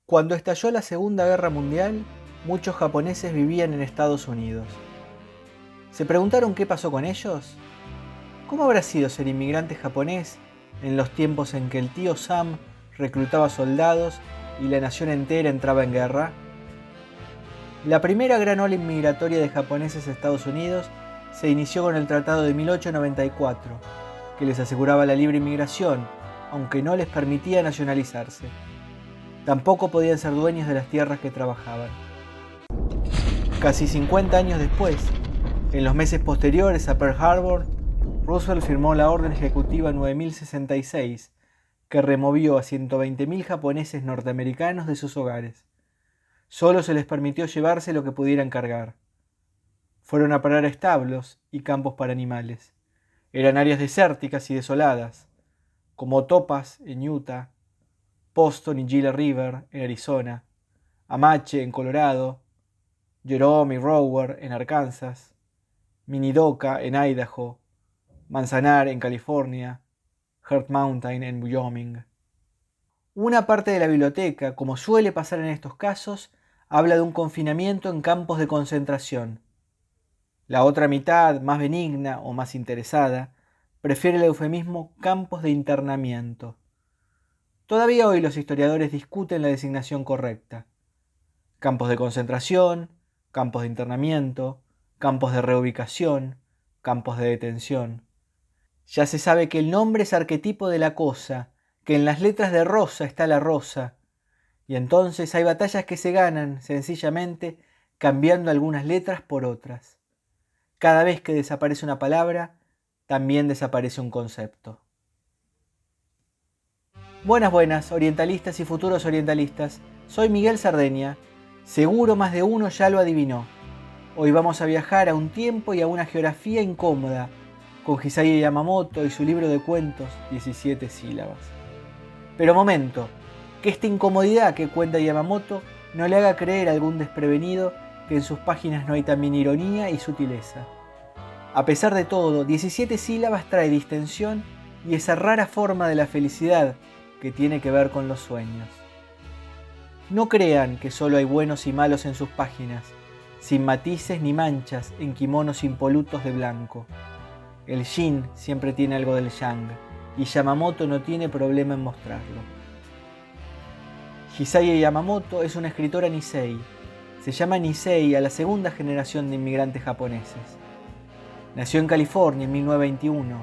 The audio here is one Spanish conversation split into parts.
Cuando estalló la Segunda Guerra Mundial, muchos japoneses vivían en Estados Unidos. ¿Se preguntaron qué pasó con ellos? ¿Cómo habrá sido ser inmigrante japonés en los tiempos en que el tío Sam reclutaba soldados y la nación entera entraba en guerra? La primera gran ola inmigratoria de japoneses a Estados Unidos se inició con el Tratado de 1894, que les aseguraba la libre inmigración, aunque no les permitía nacionalizarse. Tampoco podían ser dueños de las tierras que trabajaban. Casi 50 años después, en los meses posteriores a Pearl Harbor, Roosevelt firmó la Orden Ejecutiva 9066, que removió a 120.000 japoneses norteamericanos de sus hogares. Solo se les permitió llevarse lo que pudieran cargar. Fueron a parar a establos y campos para animales. Eran áreas desérticas y desoladas, como Topaz en Utah, Poston y Gila River en Arizona, Amache en Colorado, Jerome y Rower en Arkansas, Minidoka en Idaho, Manzanar en California, Heart Mountain en Wyoming. Una parte de la biblioteca, como suele pasar en estos casos, habla de un confinamiento en campos de concentración. La otra mitad, más benigna o más interesada, prefiere el eufemismo campos de internamiento. Todavía hoy los historiadores discuten la designación correcta. Campos de concentración, campos de internamiento, campos de reubicación, campos de detención. Ya se sabe que el nombre es arquetipo de la cosa, que en las letras de rosa está la rosa, y entonces hay batallas que se ganan, sencillamente, cambiando algunas letras por otras. Cada vez que desaparece una palabra, también desaparece un concepto. Buenas, orientalistas y futuros orientalistas. Soy Miguel Sardeña. Seguro más de uno ya lo adivinó. Hoy vamos a viajar a un tiempo y a una geografía incómoda, con Hisaya Yamamoto y su libro de cuentos 17 sílabas. Pero momento, que esta incomodidad que cuenta Yamamoto no le haga creer a algún desprevenido que en sus páginas no hay también ironía y sutileza. A pesar de todo, 17 sílabas trae distensión y esa rara forma de la felicidad que tiene que ver con los sueños. No crean que solo hay buenos y malos en sus páginas, sin matices ni manchas en kimonos impolutos de blanco. El yin siempre tiene algo del yang, y Yamamoto no tiene problema en mostrarlo. Hisaya Yamamoto es una escritora Nisei. Se llama Nisei a la segunda generación de inmigrantes japoneses. Nació en California en 1921.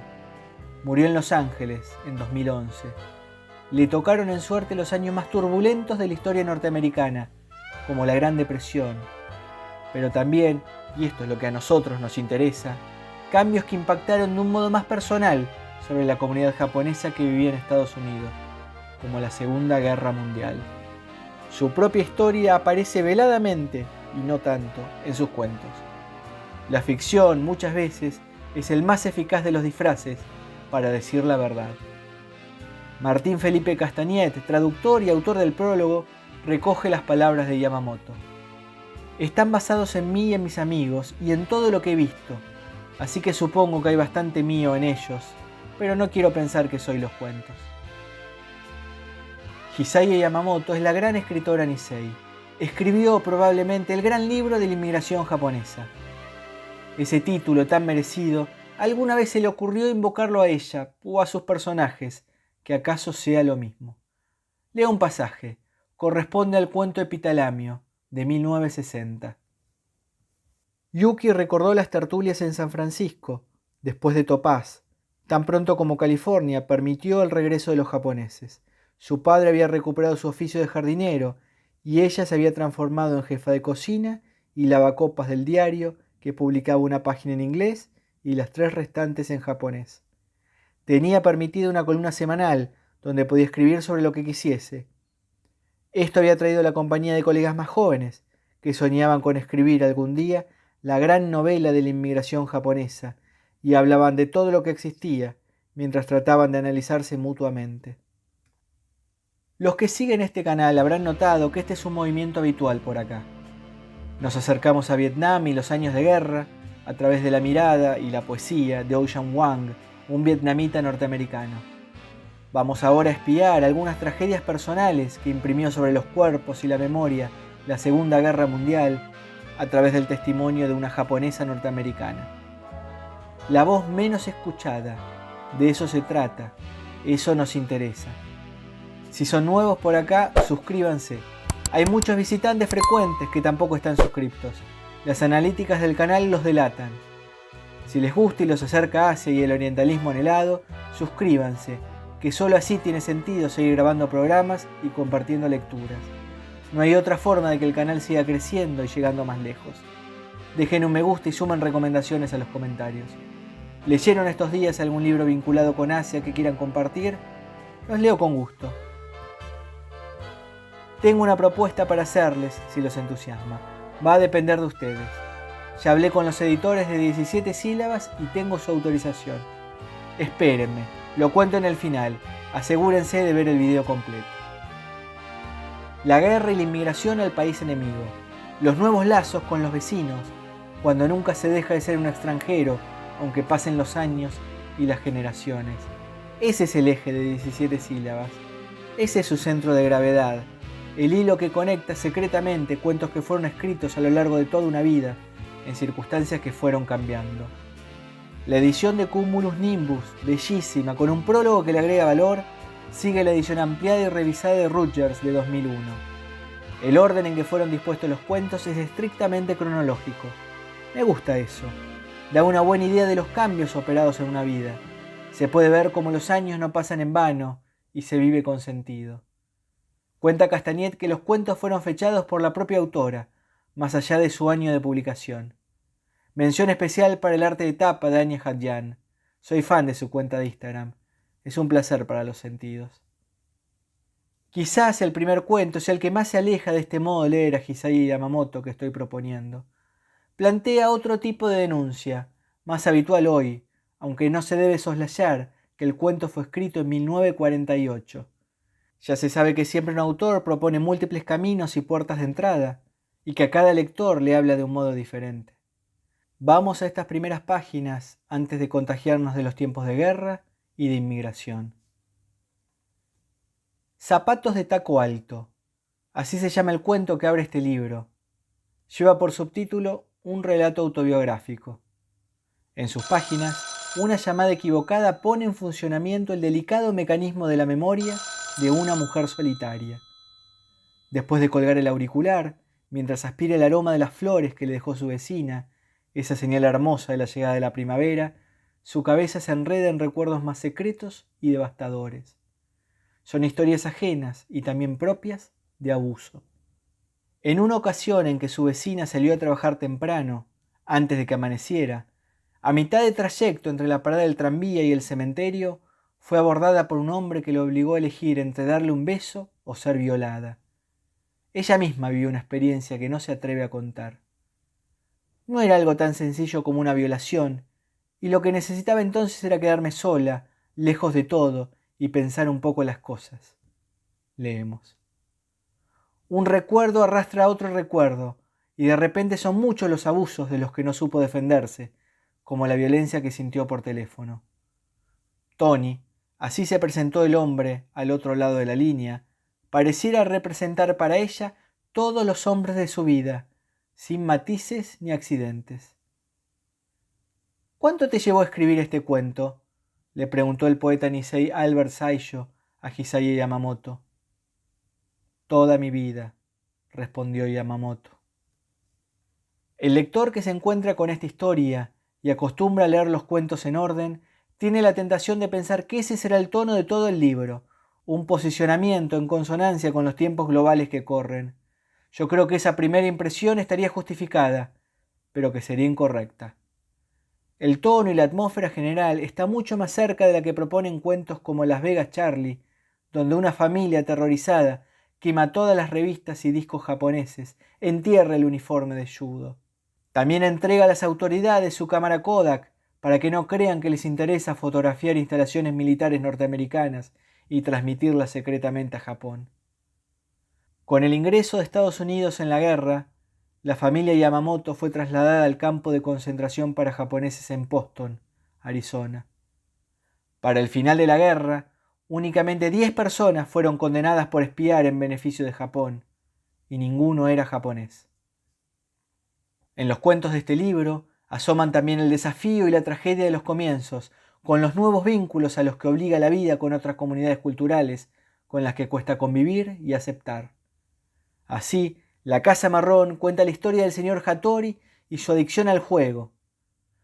Murió en Los Ángeles en 2011. Le tocaron en suerte los años más turbulentos de la historia norteamericana, como la Gran Depresión. Pero también, y esto es lo que a nosotros nos interesa, cambios que impactaron de un modo más personal sobre la comunidad japonesa que vivía en Estados Unidos, como la Segunda Guerra Mundial. Su propia historia aparece veladamente, y no tanto, en sus cuentos. La ficción, muchas veces, es el más eficaz de los disfraces para decir la verdad. Martín Felipe Castagnet, traductor y autor del prólogo, recoge las palabras de Yamamoto. Están basados en mí y en mis amigos, y en todo lo que he visto, así que supongo que hay bastante mío en ellos, pero no quiero pensar que soy los cuentos. Hisaya Yamamoto es la gran escritora Nisei. Escribió probablemente el gran libro de la inmigración japonesa. Ese título tan merecido, alguna vez se le ocurrió invocarlo a ella o a sus personajes, que acaso sea lo mismo. Lea un pasaje, corresponde al cuento Epitalamio, de 1960. Yuki recordó las tertulias en San Francisco, después de Topaz. Tan pronto como California permitió el regreso de los japoneses. Su padre había recuperado su oficio de jardinero y ella se había transformado en jefa de cocina y lavacopas del diario, que publicaba una página en inglés y las 3 restantes en japonés. Tenía permitida una columna semanal donde podía escribir sobre lo que quisiese. Esto había traído la compañía de colegas más jóvenes que soñaban con escribir algún día la gran novela de la inmigración japonesa y hablaban de todo lo que existía mientras trataban de analizarse mutuamente. Los que siguen este canal habrán notado que este es un movimiento habitual por acá. Nos acercamos a Vietnam y los años de guerra a través de la mirada y la poesía de Ocean Vuong, un vietnamita norteamericano. Vamos ahora a espiar algunas tragedias personales que imprimió sobre los cuerpos y la memoria la Segunda Guerra Mundial a través del testimonio de una japonesa norteamericana. La voz menos escuchada, de eso se trata, eso nos interesa. Si son nuevos por acá, suscríbanse. Hay muchos visitantes frecuentes que tampoco están suscriptos. Las analíticas del canal los delatan. Si les gusta y los acerca Asia y el orientalismo anhelado, suscríbanse, que solo así tiene sentido seguir grabando programas y compartiendo lecturas. No hay otra forma de que el canal siga creciendo y llegando más lejos. Dejen un me gusta y sumen recomendaciones a los comentarios. ¿Leyeron estos días algún libro vinculado con Asia que quieran compartir? Los leo con gusto. Tengo una propuesta para hacerles si los entusiasma. Va a depender de ustedes. Ya hablé con los editores de 17 sílabas y tengo su autorización. Espérenme, lo cuento en el final. Asegúrense de ver el video completo. La guerra y la inmigración al país enemigo. Los nuevos lazos con los vecinos, cuando nunca se deja de ser un extranjero, aunque pasen los años y las generaciones. Ese es el eje de 17 sílabas. Ese es su centro de gravedad. El hilo que conecta secretamente cuentos que fueron escritos a lo largo de toda una vida, en circunstancias que fueron cambiando. La edición de Cumulus Nimbus, bellísima, con un prólogo que le agrega valor, sigue la edición ampliada y revisada de Rutgers de 2001. El orden en que fueron dispuestos los cuentos es estrictamente cronológico. Me gusta eso. Da una buena idea de los cambios operados en una vida. Se puede ver cómo los años no pasan en vano y se vive con sentido. Cuenta Castagnet que los cuentos fueron fechados por la propia autora, más allá de su año de publicación. Mención especial para el arte de tapa de Anya Hadjan. Soy fan de su cuenta de Instagram. Es un placer para los sentidos. Quizás el primer cuento sea el que más se aleja de este modo de leer a Hisai Yamamoto que estoy proponiendo. Plantea otro tipo de denuncia, más habitual hoy, aunque no se debe soslayar que el cuento fue escrito en 1948. Ya se sabe que siempre un autor propone múltiples caminos y puertas de entrada, y que a cada lector le habla de un modo diferente. Vamos a estas primeras páginas antes de contagiarnos de los tiempos de guerra y de inmigración. Zapatos de taco alto. Así se llama el cuento que abre este libro. Lleva por subtítulo un relato autobiográfico. En sus páginas, una llamada equivocada pone en funcionamiento el delicado mecanismo de la memoria de una mujer solitaria. Después de colgar el auricular, mientras aspira el aroma de las flores que le dejó su vecina, esa señal hermosa de la llegada de la primavera, su cabeza se enreda en recuerdos más secretos y devastadores. Son historias ajenas y también propias de abuso. En una ocasión en que su vecina salió a trabajar temprano, antes de que amaneciera, a mitad de trayecto entre la parada del tranvía y el cementerio, fue abordada por un hombre que le obligó a elegir entre darle un beso o ser violada. Ella misma vivió una experiencia que no se atreve a contar. No era algo tan sencillo como una violación, y lo que necesitaba entonces era quedarme sola, lejos de todo, y pensar un poco las cosas. Leemos. Un recuerdo arrastra a otro recuerdo, y de repente son muchos los abusos de los que no supo defenderse, como la violencia que sintió por teléfono. Tony, así se presentó el hombre al otro lado de la línea, pareciera representar para ella todos los hombres de su vida, sin matices ni accidentes. ¿Cuánto te llevó a escribir este cuento?, le preguntó el poeta Nisei Albert Saisho a Hisai Yamamoto. Toda mi vida, respondió Yamamoto. El lector que se encuentra con esta historia y acostumbra a leer los cuentos en orden, tiene la tentación de pensar que ese será el tono de todo el libro, un posicionamiento en consonancia con los tiempos globales que corren. Yo creo que esa primera impresión estaría justificada, pero que sería incorrecta. El tono y la atmósfera general está mucho más cerca de la que proponen cuentos como Las Vegas Charlie, donde una familia aterrorizada quema todas las revistas y discos japoneses, entierra el uniforme de judo. También entrega a las autoridades su cámara Kodak para que no crean que les interesa fotografiar instalaciones militares norteamericanas y transmitirlas secretamente a Japón. Con el ingreso de Estados Unidos en la guerra, la familia Yamamoto fue trasladada al campo de concentración para japoneses en Poston, Arizona. Para el final de la guerra, únicamente 10 personas fueron condenadas por espiar en beneficio de Japón, y ninguno era japonés. En los cuentos de este libro asoman también el desafío y la tragedia de los comienzos, con los nuevos vínculos a los que obliga la vida con otras comunidades culturales, con las que cuesta convivir y aceptar. Así, La Casa Marrón cuenta la historia del señor Hattori y su adicción al juego.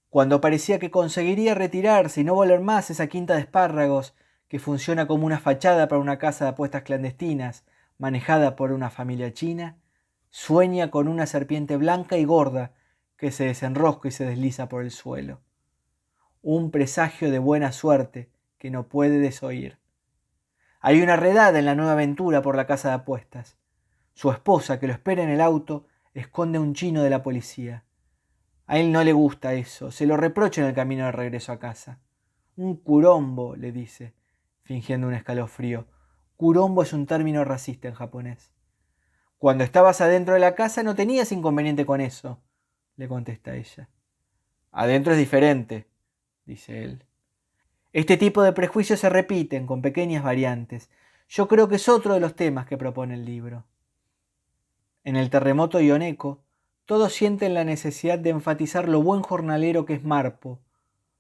Cuando parecía que conseguiría retirarse y no volver más a esa quinta de espárragos que funciona como una fachada para una casa de apuestas clandestinas manejada por una familia china, sueña con una serpiente blanca y gorda que se desenrosca y se desliza por el suelo. Un presagio de buena suerte que no puede desoír. Hay una redada en la nueva aventura por la casa de apuestas. Su esposa, que lo espera en el auto, esconde a un chino de la policía. A él no le gusta eso, se lo reprocha en el camino de regreso a casa. Un kurombo, le dice, fingiendo un escalofrío. Kurombo es un término racista en japonés. Cuando estabas adentro de la casa no tenías inconveniente con eso, le contesta ella. Adentro es diferente, dice él. Este tipo de prejuicios se repiten con pequeñas variantes. Yo creo que es otro de los temas que propone el libro. En el terremoto Ioneko, todos sienten la necesidad de enfatizar lo buen jornalero que es Marpo,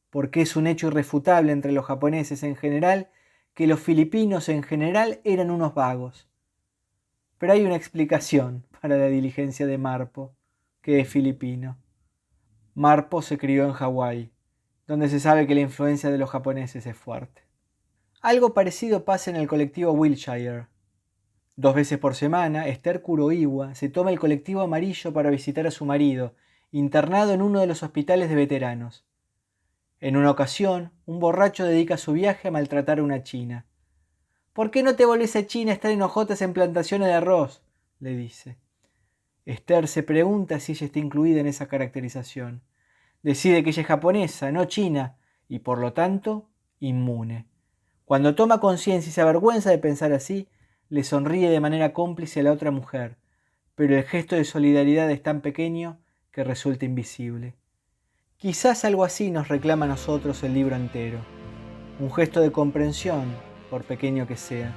porque es un hecho irrefutable entre los japoneses en general que los filipinos en general eran unos vagos. Pero hay una explicación para la diligencia de Marpo, que es filipino. Marpo se crió en Hawái, donde se sabe que la influencia de los japoneses es fuerte. Algo parecido pasa en el colectivo Wilshire. 2 veces por semana, Esther Kuroiwa se toma el colectivo amarillo para visitar a su marido, internado en uno de los hospitales de veteranos. En una ocasión, un borracho dedica su viaje a maltratar a una china. «¿Por qué no te volvés a China a estar en hojotas en plantaciones de arroz?», le dice. Esther se pregunta si ella está incluida en esa caracterización. Decide que ella es japonesa, no china, y por lo tanto, inmune. Cuando toma conciencia y se avergüenza de pensar así, le sonríe de manera cómplice a la otra mujer, pero el gesto de solidaridad es tan pequeño que resulta invisible. Quizás algo así nos reclama a nosotros el libro entero, un gesto de comprensión, por pequeño que sea.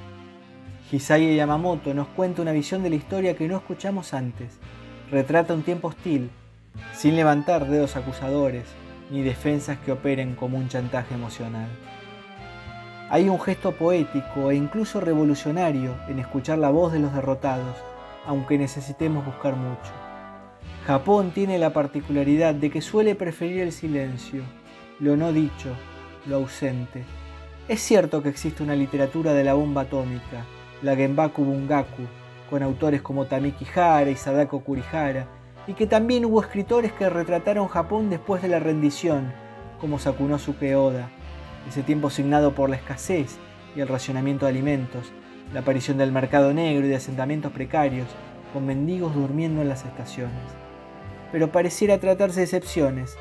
Hisaya Yamamoto nos cuenta una visión de la historia que no escuchamos antes, retrata un tiempo hostil, sin levantar dedos acusadores ni defensas que operen como un chantaje emocional. Hay un gesto poético e incluso revolucionario en escuchar la voz de los derrotados, aunque necesitemos buscar mucho. Japón tiene la particularidad de que suele preferir el silencio, lo no dicho, lo ausente. Es cierto que existe una literatura de la bomba atómica, la Genbaku Bungaku, con autores como Tamiki Hara y Sadako Kurihara, y que también hubo escritores que retrataron Japón después de la rendición, como Sakunosuke Oda, ese tiempo signado por la escasez y el racionamiento de alimentos, la aparición del mercado negro y de asentamientos precarios, con mendigos durmiendo en las estaciones. Pero pareciera tratarse de excepciones,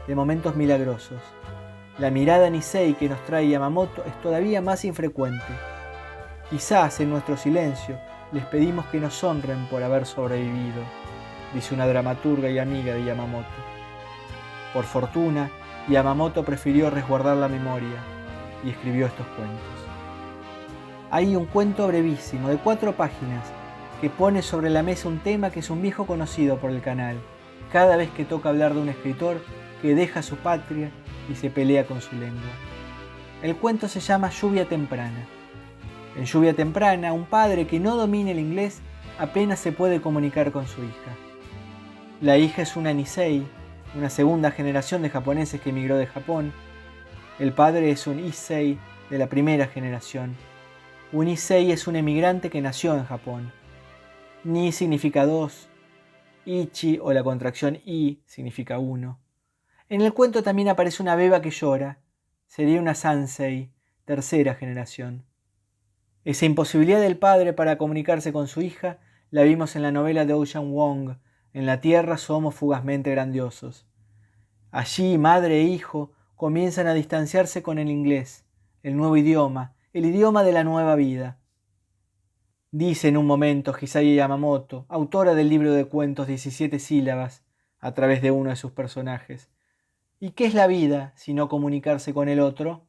de momentos milagrosos. La mirada Nisei que nos trae Yamamoto es todavía más infrecuente. Quizás en nuestro silencio les pedimos que nos honren por haber sobrevivido, dice una dramaturga y amiga de Yamamoto. Por fortuna, Yamamoto prefirió resguardar la memoria y escribió estos cuentos. Hay un cuento brevísimo de 4 páginas que pone sobre la mesa un tema que es un viejo conocido por el canal, cada vez que toca hablar de un escritor que deja su patria y se pelea con su lengua. El cuento se llama Lluvia Temprana. En Lluvia Temprana, un padre que no domina el inglés apenas se puede comunicar con su hija. La hija es una Nisei, una segunda generación de japoneses que emigró de Japón. El padre es un Issei de la primera generación. Un Issei es un emigrante que nació en Japón. Ni significa 2, Ichi o la contracción I significa 1. En el cuento también aparece una beba que llora. Sería una Sansei, tercera generación. Esa imposibilidad del padre para comunicarse con su hija la vimos en la novela de Ocean Wong, En la tierra somos fugazmente grandiosos. Allí madre e hijo comienzan a distanciarse con el inglés, el nuevo idioma, el idioma de la nueva vida. Dice en un momento Hisaya Yamamoto, autora del libro de cuentos 17 sílabas, a través de uno de sus personajes: ¿y qué es la vida si no comunicarse con el otro?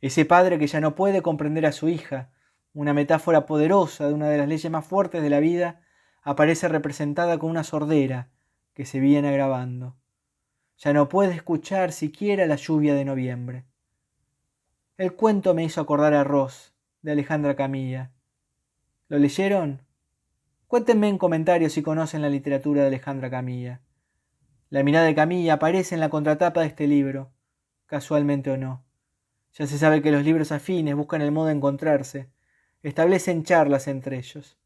Ese padre que ya no puede comprender a su hija, una metáfora poderosa de una de las leyes más fuertes de la vida, aparece representada con una sordera que se viene agravando. Ya no puede escuchar siquiera la lluvia de noviembre. El cuento me hizo acordar a Ross, de Alejandra Camilla. ¿Lo leyeron? Cuéntenme en comentarios si conocen la literatura de Alejandra Camilla. La mirada de Camilla aparece en la contratapa de este libro, casualmente o no. Ya se sabe que los libros afines buscan el modo de encontrarse, establecen charlas entre ellos.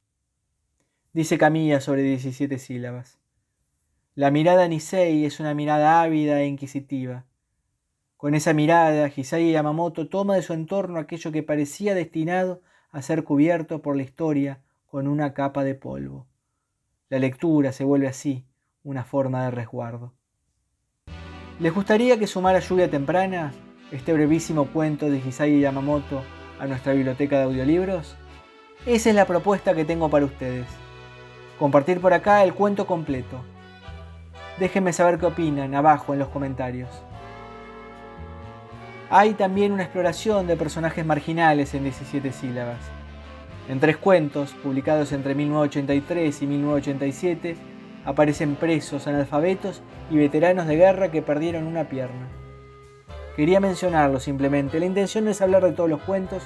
Dice Camilla sobre 17 sílabas. La mirada Nisei es una mirada ávida e inquisitiva. Con esa mirada, Hisaya Yamamoto toma de su entorno aquello que parecía destinado a ser cubierto por la historia con una capa de polvo. La lectura se vuelve así una forma de resguardo. ¿Les gustaría que sumara Lluvia Temprana, este brevísimo cuento de Hisaya Yamamoto, a nuestra biblioteca de audiolibros? Esa es la propuesta que tengo para ustedes. Compartir por acá el cuento completo. Déjenme saber qué opinan abajo en los comentarios. Hay también una exploración de personajes marginales en 17 sílabas. En 3 cuentos, publicados entre 1983 y 1987, aparecen presos, analfabetos y veteranos de guerra que perdieron una pierna. Quería mencionarlo simplemente. La intención no es hablar de todos los cuentos,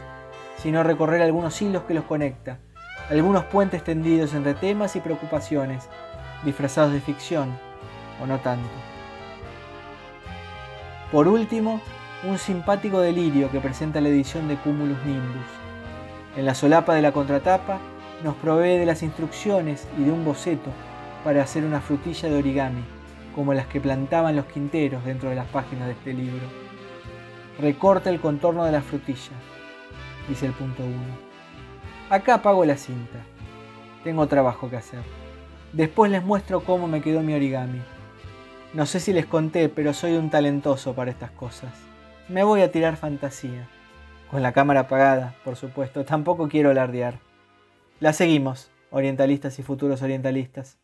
sino recorrer algunos hilos que los conecta, algunos puentes tendidos entre temas y preocupaciones, disfrazados de ficción, o no tanto. Por último, un simpático delirio que presenta la edición de Cumulus Nimbus. En la solapa de la contratapa nos provee de las instrucciones y de un boceto para hacer una frutilla de origami, como las que plantaban los quinteros dentro de las páginas de este libro. Recorta el contorno de la frutilla, dice el punto 1. Acá apago la cinta. Tengo trabajo que hacer. Después les muestro cómo me quedó mi origami. No sé si les conté, pero soy un talentoso para estas cosas. Me voy a tirar fantasía. Con la cámara apagada, por supuesto. Tampoco quiero alardear. La seguimos, orientalistas y futuros orientalistas.